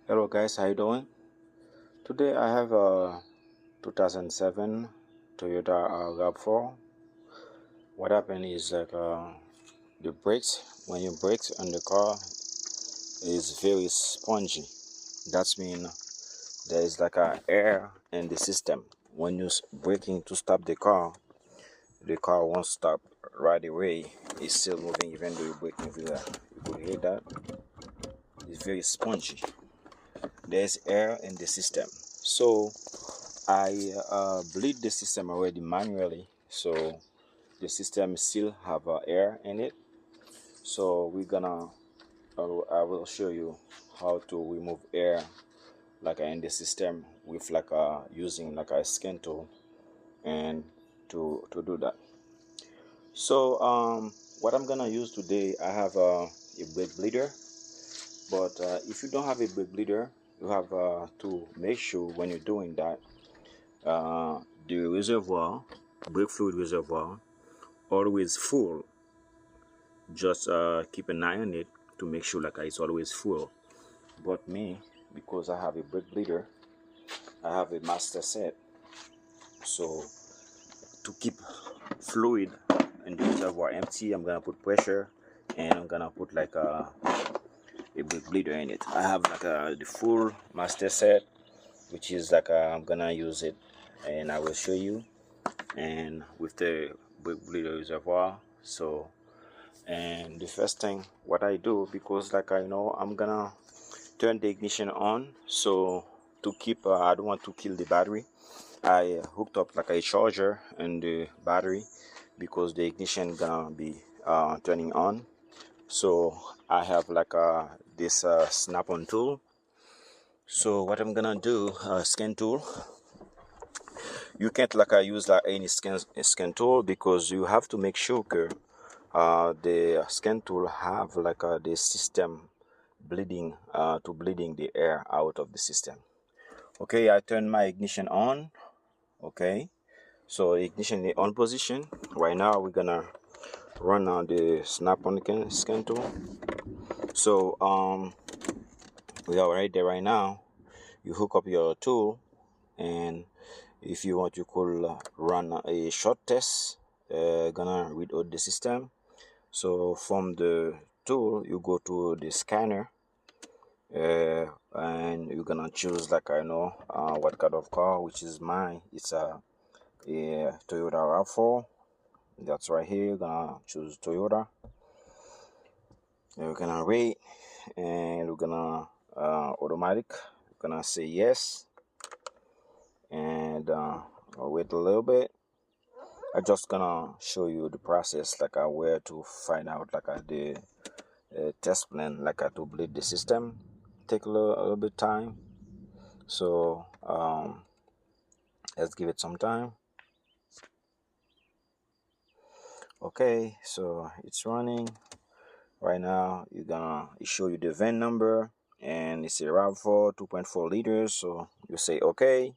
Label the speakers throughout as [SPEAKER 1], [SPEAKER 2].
[SPEAKER 1] Hello guys, how you doing? Today I have a 2007 Toyota RAV4. What happened is the brakes, when you brakes on the car, is very spongy. That's mean there is like a air in the system. When you braking to stop the car won't stop right away. It's still moving even though you're braking with that. You could hear that. It's very spongy. There's air in the system. So I bleed the system already manually, so the system still have air in it. So I will show you how to remove air like in the system with using like a scan tool and to do that. So what I'm gonna use today, I have a brake bleeder, but if you don't have a brake bleeder, you have to make sure when you're doing that the reservoir, brake fluid reservoir, always full. Just keep an eye on it to make sure like it's always full. But me, because I have a brake bleeder, I have a master set, so to keep fluid in the reservoir empty, I'm gonna put pressure and I'm gonna put like a brake bleeder in it. I have like the full master set, which is like I'm gonna use it and I will show you, and with the brake bleeder reservoir. So and the first thing what I do, because like I know I'm gonna turn the ignition on, so to keep I don't want to kill the battery, I hooked up like a charger in the battery because the ignition gonna be turning on. So I have like this snap-on tool. So what I'm gonna do, scan tool. You can't like use like any scan tool, because you have to make sure the scan tool have like the system bleeding to bleeding the air out of the system. Okay, I turn my ignition on. Okay, so ignition in on position. Right now we're gonna run on the snap-on scan tool. So we are right there right now. You hook up your tool, and if you want, you could run a short test, gonna read out the system. So from the tool, you go to the scanner, and you're gonna choose like I know what kind of car, which is mine. It's a Toyota RAV4. That's right here. You're gonna choose Toyota. We're gonna rate, and we're gonna automatic. We're gonna say yes, and I'll wait a little bit. I'm just gonna show you the process, like where to find out like the test plan, like to bleed the system. Take a little bit time. So let's give it some time. Okay, so it's running right now. It show you the VIN number, and it's a RAV4 2.4 liters. So you say okay,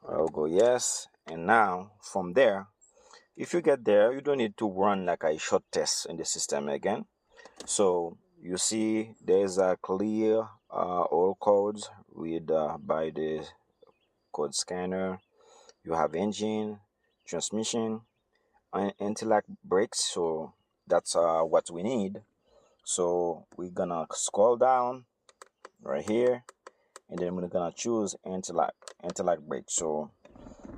[SPEAKER 1] I'll go yes, and now from there, if you get there, you don't need to run like a short test in the system again. So you see there's a clear all codes with by the code scanner. You have engine, transmission, anti-lock brakes. So that's what we need. So we're gonna scroll down right here, and then we're gonna choose anti-lock brake. So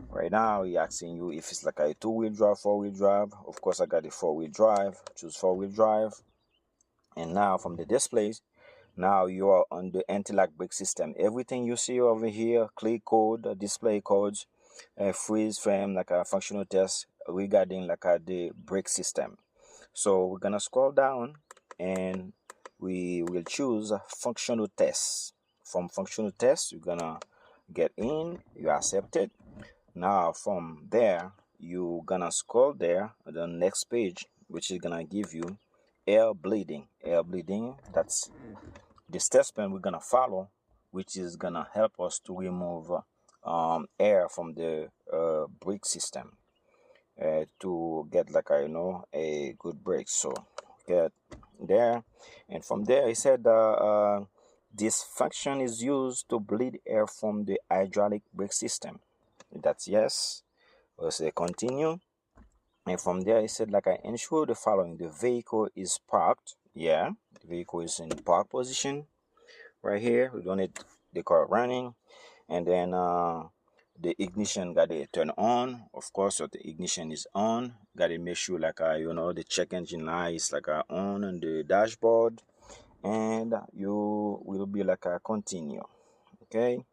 [SPEAKER 1] right now he's asking you if it's like a 2-wheel drive, 4-wheel drive. Of course I got a 4-wheel drive. Choose 4-wheel drive, and now from the displays, now you are on the anti-lock brake system. Everything you see over here, clear code, display codes, freeze frame, like a functional test regarding like the brake system. So we're gonna scroll down, and we will choose functional tests. From functional tests, you're gonna get in, you accept it. Now from there, you're gonna scroll there the next page, which is gonna give you air bleeding. That's the test plan we're gonna follow, which is gonna help us to remove air from the brake system to get like a good brake. So get there, and from there he said This function is used to bleed air from the hydraulic brake system. That's yes. We'll say continue. And from there, it said like I ensure the following: the vehicle is parked. Yeah, the vehicle is in park position right here. We don't need the car running. And then the ignition got to turn on, of course. So the ignition is on. Got to make sure like the check engine light is like on the dashboard, and you will be like continue. Okay,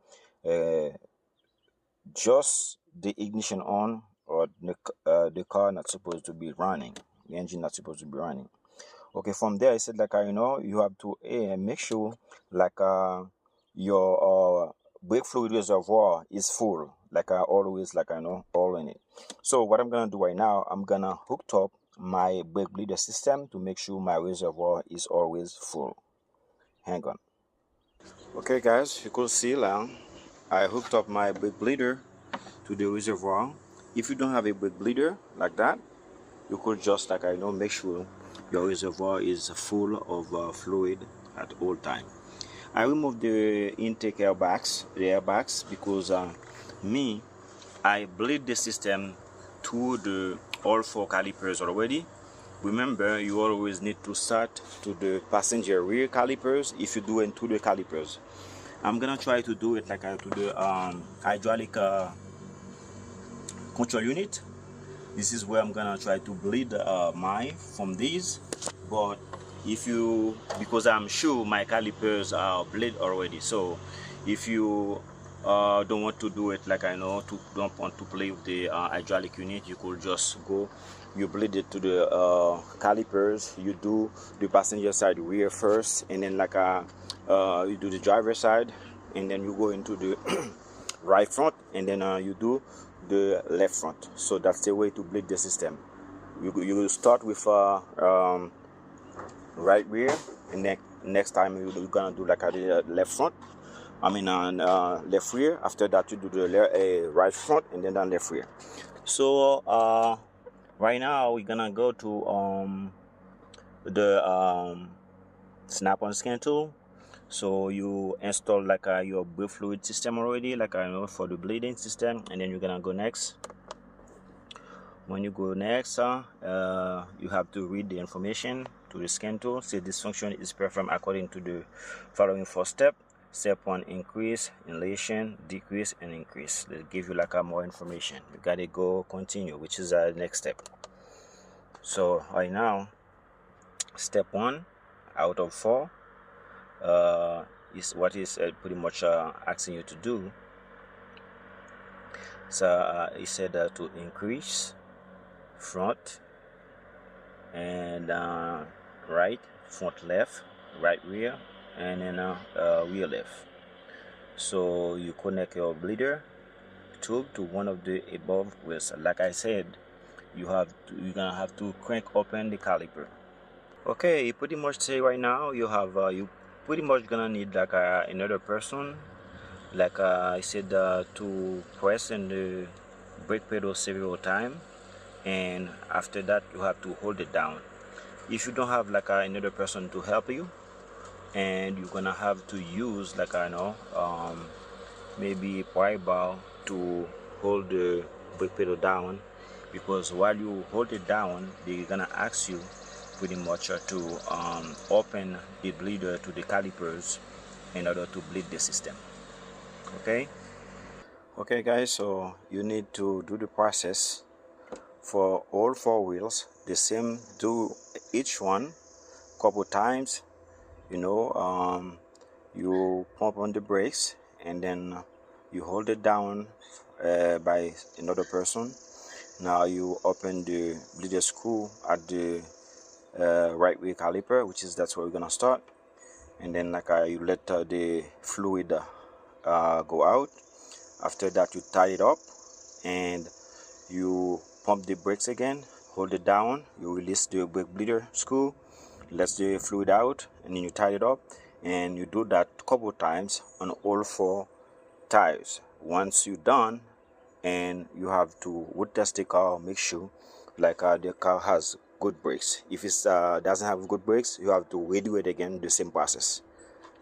[SPEAKER 1] just the ignition on, or the car not supposed to be running, the engine not supposed to be running. Okay, from there I said like you have to make sure like your brake fluid reservoir is full, like always, like all in it. So what I'm gonna do right now, I'm gonna hook up my brake bleeder system to make sure my reservoir is always full. Hang on. Okay guys, you could see now I hooked up my brake bleeder to the reservoir. If you don't have a brake bleeder like that, you could just like make sure your reservoir is full of fluid at all time. I removed the intake airbags, because I bleed the system to the all four calipers already. Remember, you always need to start to the passenger rear calipers if you do into the calipers. I'm gonna try to do it like to the hydraulic control unit. This is where I'm gonna try to bleed mine from these. But if you, because I'm sure my calipers are bleed already, so if you don't want to do it like don't want to play with the hydraulic unit, you could just go, you bleed it to the calipers. You do the passenger side rear first, and then like you do the driver side, and then you go into the right front, and then you do the left front. So that's the way to bleed the system. You start with right rear, and then next time you're gonna do like the left front, left rear. After that you do the right front, and then the left rear. So right now we're gonna go to the snap-on scan tool. So you install like your brake fluid system already, like for the bleeding system, and then you're gonna go next. When you go next, you have to read the information to the scan tool. Say this function is performed according to the following 4 steps. Step 1, increase, elation, decrease, and increase. They give you like more information. You gotta go continue, which is the next step. So right now, step 1 out of 4 is what is pretty much asking you to do. So he said to increase front and right, front left, right rear, and then rear left. So you connect your bleeder tube to one of the above wheels. Like I said, you're gonna have to crank open the caliper. Okay, you pretty much say right now you have you pretty much gonna need like another person, like I said, to press in the brake pedal several times, and after that you have to hold it down. If you don't have like another person to help you, and you're gonna have to use like maybe a pry bar to hold the brake pedal down, because while you hold it down, they're gonna ask you pretty much to open the bleeder to the calipers in order to bleed the system. Okay guys, so you need to do the process for all 4 wheels the same. Do each one couple times. You pump on the brakes, and then you hold it down by another person. Now you open the bleeder screw at the right rear caliper, that's where we're gonna start, and then like you let the fluid go out. After that you tie it up, and you pump the brakes again, hold it down, you release the brake bleeder screw, let the fluid out, and then you tie it up, and you do that a couple times on all 4 tires. Once you're done, and you have to wood test the car, make sure like the car has good brakes. If it doesn't have good brakes, you have to redo it again, the same process.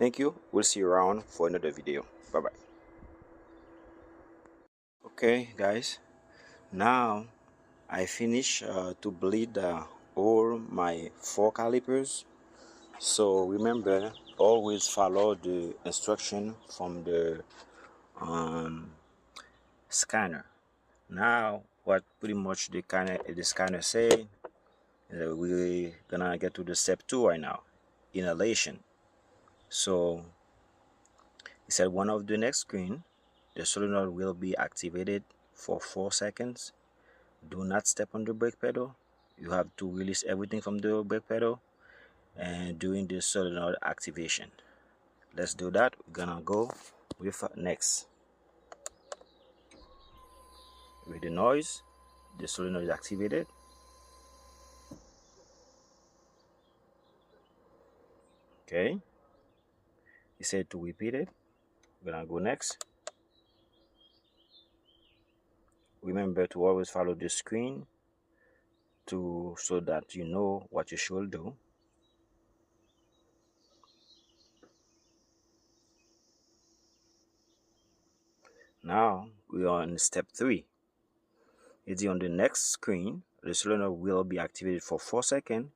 [SPEAKER 1] Thank you. We'll see you around for another video. Bye bye. Okay guys, now I finish to bleed all my 4 calipers. So remember, always follow the instruction from the scanner. Now what pretty much the scanner say, we're gonna get to the step 2 right now, inhalation. So it said one of the next screen, the solenoid will be activated for 4 seconds. Do not step on the brake pedal. You have to release everything from the brake pedal and during the solenoid activation. Let's do that. We're gonna go with next. With the noise, the solenoid is activated. Okay. He said to repeat it. We're gonna go next. Remember to always follow the screen so that you know what you should do. Now we are on step 3. It's on the next screen. The solenoid will be activated for 4 seconds.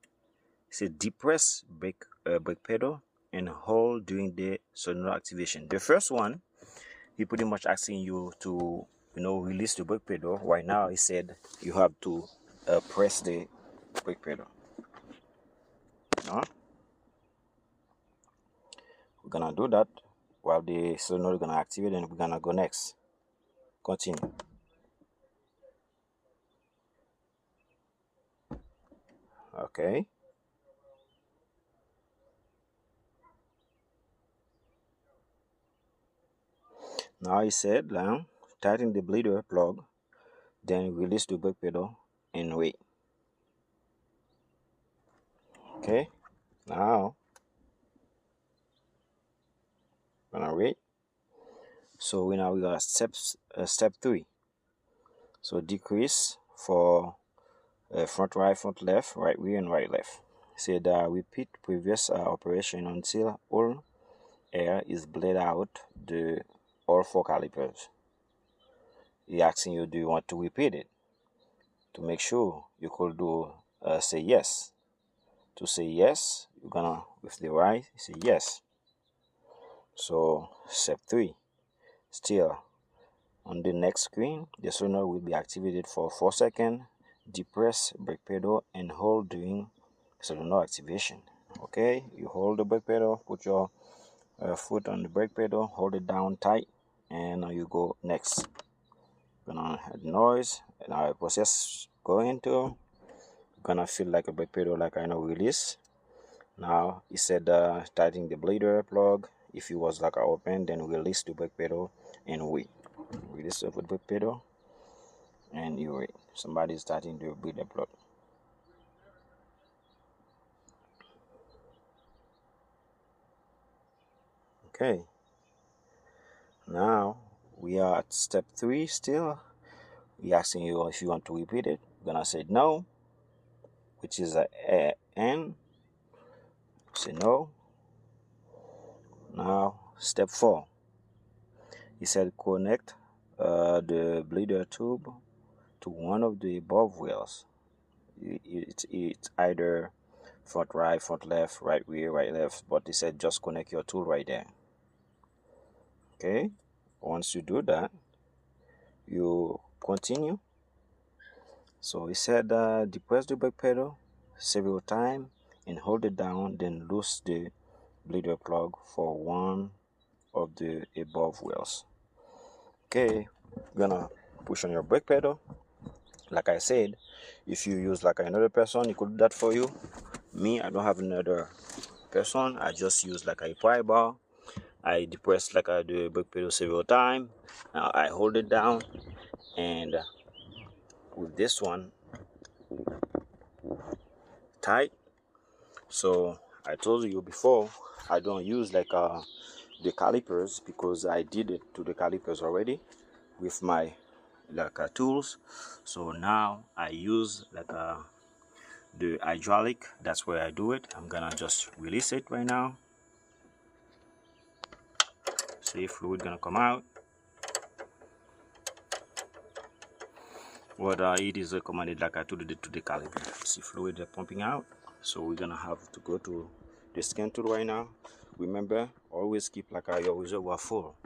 [SPEAKER 1] It says depress brake pedal and hold during the solenoid activation. The first one, he pretty much asking you to release the brake pedal. Right now he said you have to press the brake pedal. We're gonna do that while the solenoid is gonna activate, and we're gonna go next. Continue. Okay. Now he said now tighten the bleeder plug, then release the brake pedal and wait. Okay. Now gonna wait. So we got step 3. So decrease for front right, front left, right rear, and right left. Said repeat previous operation until all air is bled out the all 4 calipers. He asking you, do you want to repeat it? To make sure you could do say yes. To say yes, you're gonna with the right say yes. So step 3. Still on the next screen, the solenoid will be activated for 4 seconds. Depress brake pedal and hold during solenoid activation. Okay, you hold the brake pedal, put your foot on the brake pedal, hold it down tight, and now you go next. Gonna have noise, and our process going into. Gonna feel like a brake pedal, like I know release. Now he said tighten the bleeder plug. If it was like open, then release the brake pedal and wait. Release the brake pedal and you wait. Somebody is starting the bleeder plug. Okay. Now we are at step 3 still. We're asking you if you want to repeat it. We're gonna say no, which is a N. Say no. Now step 4. He said connect the bleeder tube to one of the above wheels. It's either front right, front left, right rear, right left, but he said just connect your tool right there. Okay, once you do that, you continue. So he said depress the brake pedal several times and hold it down, then loose the bleeder plug for one of the above wheels. Okay, gonna push on your brake pedal. Like I said, if you use like another person, he could do that for you. Me, I don't have another person. I just use like a pry bar. I depress like I do brake pedal several times. Now I hold it down, and with this one tight. So I told you before, I don't use like the calipers, because I did it to the calipers already with my tools. So now I use like the hydraulic. That's where I do it. I'm gonna just release it right now. see fluid gonna come out. What it is recommended, like I told you, to the caliper. See fluid pumping out. So we're gonna have to go to the scan tool right now. Remember, always keep like your reservoir full.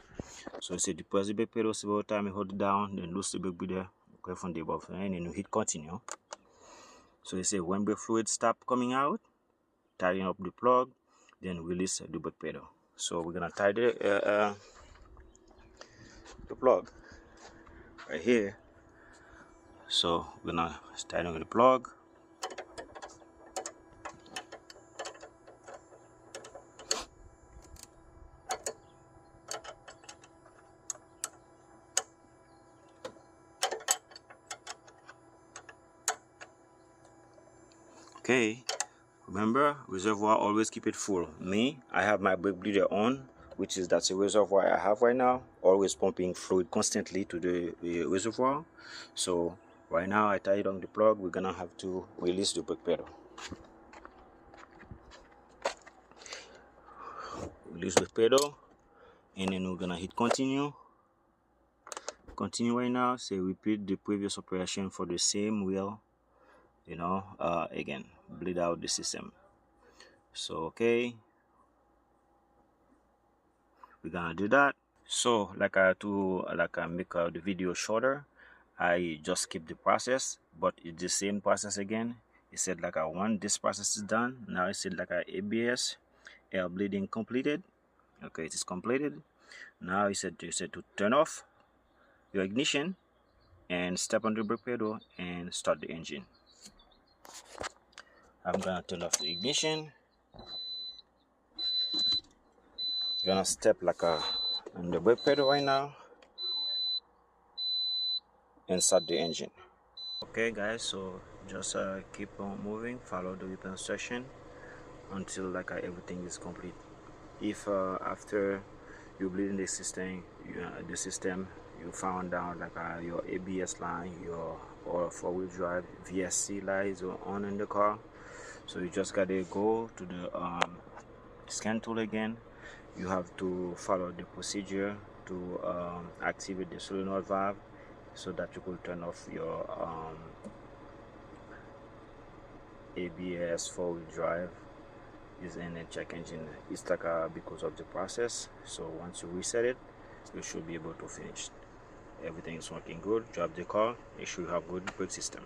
[SPEAKER 1] So you say depress the brake pedal several times, you hold it down, then lose the brake breather, okay, from the above, and then you hit continue. So you say when brake fluid stop coming out, tighten up the plug, then release the brake pedal. So we're gonna tie the plug right here. So we're gonna tighten the plug. Okay, remember, reservoir, always keep it full. Me, I have my brake bleeder on, which is that's a reservoir I have right now, always pumping fluid constantly to the reservoir. So right now I tied on the plug. We're gonna have to release the brake pedal. Release the pedal, and then we're gonna hit continue. Continue right now. Say repeat the previous operation for the same wheel, you know, again, bleed out the system. So okay, we're gonna do that. So like I make the video shorter, I just skip the process, but it's the same process again. It said like when this process is done, now it said like ABS air bleeding completed. Okay, it is completed. Now you said to turn off your ignition and step on the brake pedal and start the engine. I'm gonna turn off the ignition. Gonna step like on the brake pedal right now and start the engine. Okay guys, so just keep on moving, follow the whip instruction until like everything is complete. If after you bleed in the system, you found out like your ABS line, or four-wheel drive VSC lights are on in the car, so you just gotta go to the scan tool again. You have to follow the procedure to activate the solenoid valve so that you could turn off your ABS four-wheel drive using a check engine. It's like because of the process. So once you reset it, you should be able to finish. Everything is working good. Drive the car, make sure you have good brake system.